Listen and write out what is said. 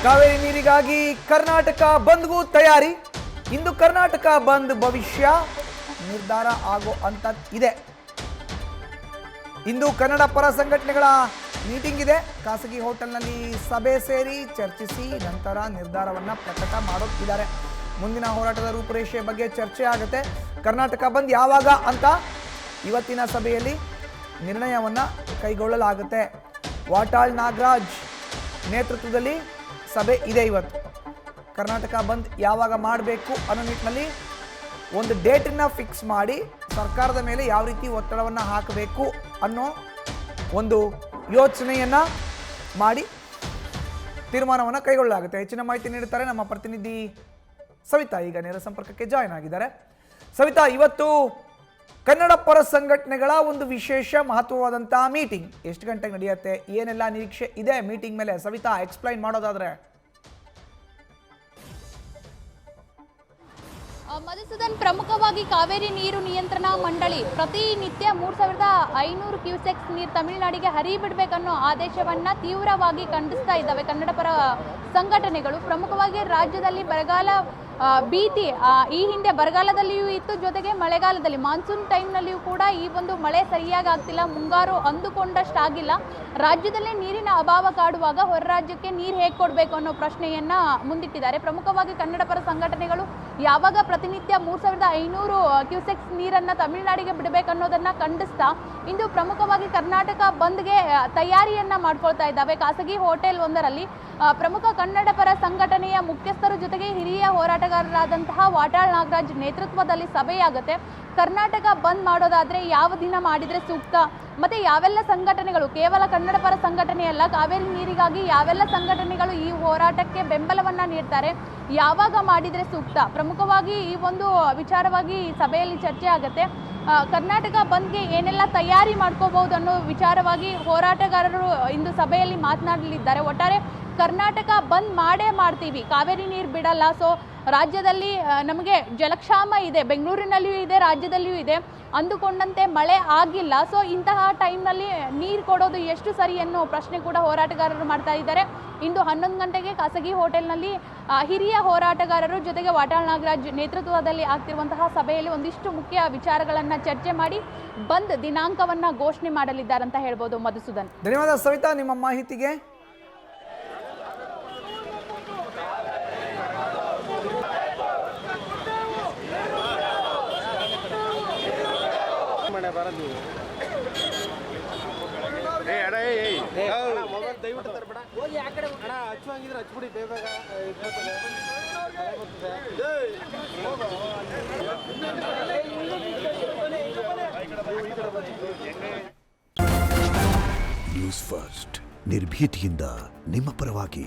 ಕಾವೇರಿ ನೀರಿಗಾಗಿ ಕರ್ನಾಟಕ ಬಂದ್ಗೂ ತಯಾರಿ. ಇಂದು ಕರ್ನಾಟಕ ಬಂದ್ ಭವಿಷ್ಯ ನಿರ್ಧಾರ ಆಗೋ ಅಂತ ಇದೆ. ಇಂದು ಕನ್ನಡ ಪರ ಸಂಘಟನೆಗಳ ಮೀಟಿಂಗ್ ಇದೆ. ಖಾಸಗಿ ಹೋಟೆಲ್ನಲ್ಲಿ ಸಭೆ ಸೇರಿ ಚರ್ಚಿಸಿ ನಂತರ ನಿರ್ಧಾರವನ್ನ ಪ್ರಕಟ ಮಾಡೋಕ್ಕಿದ್ದಾರೆ. ಮುಂದಿನ ಹೋರಾಟದ ರೂಪುರೇಷೆ ಬಗ್ಗೆ ಚರ್ಚೆ ಆಗುತ್ತೆ. ಕರ್ನಾಟಕ ಬಂದ್ ಯಾವಾಗ ಅಂತ ಇವತ್ತಿನ ಸಭೆಯಲ್ಲಿ ನಿರ್ಣಯವನ್ನ ಕೈಗೊಳ್ಳಲಾಗುತ್ತೆ. ವಾಟಾಳ್ ನಾಗರಾಜ್ ನೇತೃತ್ವದಲ್ಲಿ ಸಭೆ ಇದೆ. ಇವತ್ತು ಕರ್ನಾಟಕ ಬಂದ್ ಯಾವಾಗ ಮಾಡಬೇಕು ಅನ್ನೋ ನಿಟ್ಟಿನಲ್ಲಿ ಒಂದು ಡೇಟನ್ನು ಫಿಕ್ಸ್ ಮಾಡಿ ಸರ್ಕಾರದ ಮೇಲೆ ಯಾವ ರೀತಿ ಒತ್ತಡವನ್ನು ಹಾಕಬೇಕು ಅನ್ನೋ ಒಂದು ಯೋಚನೆಯನ್ನು ಮಾಡಿ ತೀರ್ಮಾನವನ್ನು ಕೈಗೊಳ್ಳಲಾಗುತ್ತೆ. ಹೆಚ್ಚಿನ ಮಾಹಿತಿ ನೀಡುತ್ತಾರೆ ನಮ್ಮ ಪ್ರತಿನಿಧಿ ಸವಿತಾ. ಈಗ ನೇರ ಸಂಪರ್ಕಕ್ಕೆ ಜಾಯ್ನ್ ಆಗಿದ್ದಾರೆ. ಸವಿತಾ, ಇವತ್ತು ಕನ್ನಡ ಪರ ಸಂಘಟನೆಗಳ ಒಂದು ವಿಶೇಷ ಮಹತ್ವವಾದಂತಹ ಮೀಟಿಂಗ್ ಎಷ್ಟು ಗಂಟೆಗೆ ನಡೆಯುತ್ತೆ, ಏನೆಲ್ಲ ನಿರೀಕ್ಷೆ ಇದೆ ಮೀಟಿಂಗ್ ಮೇಲೆ? ಸವಿತಾ, ಎಕ್ಸ್ಪ್ಲೈನ್ ಮಾಡೋದಾದ್ರೆ. ಮಧುಸೂದನ್, ಪ್ರಮುಖವಾಗಿ ಕಾವೇರಿ ನೀರು ನಿಯಂತ್ರಣ ಮಂಡಳಿ ಪ್ರತಿನಿತ್ಯ 3500 ಕ್ಯೂಸೆಕ್ಸ್ ನೀರು ತಮಿಳುನಾಡಿಗೆ ಹರಿಬಿಡಬೇಕನ್ನೋ ಆದೇಶವನ್ನ ತೀವ್ರವಾಗಿ ಖಂಡಿಸ್ತಾ ಇದ್ದಾವೆ ಕನ್ನಡ ಪರ ಸಂಘಟನೆಗಳು. ಪ್ರಮುಖವಾಗಿ ರಾಜ್ಯದಲ್ಲಿ ಬರಗಾಲ ಭೀತಿ ಈ ಹಿಂದೆ ಬರಗಾಲದಲ್ಲಿಯೂ ಇತ್ತು, ಜೊತೆಗೆ ಮಳೆಗಾಲದಲ್ಲಿ ಮಾನ್ಸೂನ್ ಟೈಮ್ನಲ್ಲಿಯೂ ಕೂಡ ಈ ಒಂದು ಮಳೆ ಸರಿಯಾಗಿ ಆಗ್ತಿಲ್ಲ, ಮುಂಗಾರು ಅಂದುಕೊಂಡಷ್ಟು ಆಗಿಲ್ಲ. ರಾಜ್ಯದಲ್ಲೇ ನೀರಿನ ಅಭಾವ ಕಾಡುವಾಗ ಹೊರ ರಾಜ್ಯಕ್ಕೆ ನೀರು ಹೇಗೆ ಕೊಡಬೇಕು ಅನ್ನೋ ಪ್ರಶ್ನೆಯನ್ನ ಮುಂದಿಟ್ಟಿದ್ದಾರೆ. ಪ್ರಮುಖವಾಗಿ ಕನ್ನಡ ಪರ ಸಂಘಟನೆಗಳು ಯಾವಾಗ ಪ್ರತಿನಿತ್ಯ 3500 ಕ್ಯೂಸೆಕ್ಸ್ ನೀರನ್ನ ತಮಿಳುನಾಡಿಗೆ ಬಿಡಬೇಕನ್ನೋದನ್ನ ಖಂಡಿಸ್ತಾ ಇಂದು ಪ್ರಮುಖವಾಗಿ ಕರ್ನಾಟಕ ಬಂದ್ಗೆ ತಯಾರಿಯನ್ನ ಮಾಡ್ಕೊಳ್ತಾ ಇದ್ದಾವೆ. ಖಾಸಗಿ ಹೋಟೆಲ್ ಒಂದರಲ್ಲಿ ಪ್ರಮುಖ ಕನ್ನಡ ಪರ ಸಂಘಟನೆಯ ಮುಖ್ಯಸ್ಥರ ಜೊತೆಗೆ ಹಿರಿಯ ಹೋರಾಟಗಾರರಾದಂತಹ ವಾಟಾಳ್ ನಾಗರಾಜ್ ನೇತೃತ್ವದಲ್ಲಿ ಸಭೆಯಾಗುತ್ತೆ. ಕರ್ನಾಟಕ ಬಂದ್ ಮಾಡೋದಾದ್ರೆ ಯಾವ ದಿನ ಮಾಡಿದ್ರೆ ಸೂಕ್ತ, ಮತ್ತೆ ಯಾವೆಲ್ಲ ಸಂಘಟನೆಗಳು, ಕೇವಲ ಕನ್ನಡ ಪರ ಸಂಘಟನೆಯಲ್ಲ, ಕಾವೇರಿ ನೀರಿಗಾಗಿ ಯಾವೆಲ್ಲ ಸಂಘಟನೆಗಳು ಈ ಹೋರಾಟಕ್ಕೆ ಬೆಂಬಲವನ್ನ ನೀಡ್ತಾರೆ, ಯಾವಾಗ ಮಾಡಿದ್ರೆ ಸೂಕ್ತ, ಪ್ರಮುಖವಾಗಿ ಈ ಒಂದು ವಿಚಾರವಾಗಿ ಸಭೆಯಲ್ಲಿ ಚರ್ಚೆ ಆಗುತ್ತೆ. ಕರ್ನಾಟಕ ಬಂದ್ಗೆ ಏನೆಲ್ಲ ತಯಾರಿ ಮಾಡ್ಕೋಬಹುದು ಅನ್ನೋ ವಿಚಾರವಾಗಿ ಹೋರಾಟಗಾರರು ಇಂದು ಸಭೆಯಲ್ಲಿ ಮಾತನಾಡಲಿದ್ದಾರೆ. ಒಟ್ಟಾರೆ ಕರ್ನಾಟಕ ಬಂದ್ ಮಾಡೇ ಮಾಡ್ತೀವಿ, ಕಾವೇರಿ ನೀರು ಬಿಡಲ್ಲ, ಸೊ ರಾಜ್ಯದಲ್ಲಿ ನಮಗೆ ಜಲಕ್ಷಾಮ ಇದೆ, ಬೆಂಗಳೂರಿನಲ್ಲಿಯೂ ಇದೆ, ರಾಜ್ಯದಲ್ಲಿಯೂ ಇದೆ, ಅಂದುಕೊಂಡಂತೆ ಮಳೆ ಆಗಿಲ್ಲ, ಸೊ ಇಂತಹ ಟೈಮ್ನಲ್ಲಿ ನೀರು ಕೊಡೋದು ಎಷ್ಟು ಸರಿ ಅನ್ನೋ ಪ್ರಶ್ನೆ ಕೂಡ ಹೋರಾಟಗಾರರು ಮಾಡ್ತಾ ಇದ್ದಾರೆ. ಇಂದು 11 ಗಂಟೆಗೆ ಖಾಸಗಿ ಹೋಟೆಲ್ನಲ್ಲಿ ಹಿರಿಯ ಹೋರಾಟಗಾರರು ಜೊತೆಗೆ ವಾಟಾಳ್ ನಾಗರಾಜ್ ನೇತೃತ್ವದಲ್ಲಿ ಆಗ್ತಿರುವಂತಹ ಸಭೆಯಲ್ಲಿ ಒಂದಿಷ್ಟು ಮುಖ್ಯ ವಿಚಾರಗಳನ್ನು ಚರ್ಚೆ ಮಾಡಿ ಬಂದ್ ದಿನಾಂಕವನ್ನ ಘೋಷಣೆ ಮಾಡಲಿದ್ದಾರೆ ಅಂತ ಹೇಳ್ಬೋದು. ಮಧುಸೂದನ್, ಧನ್ಯವಾದ ಸವಿತಾ ನಿಮ್ಮ ಮಾಹಿತಿಗೆ. ನ್ಯೂಸ್ ಫಸ್ಟ್, ನಿರ್ಭೀತಿಯಿಂದ ನಿಮ್ಮ ಪರವಾಗಿ.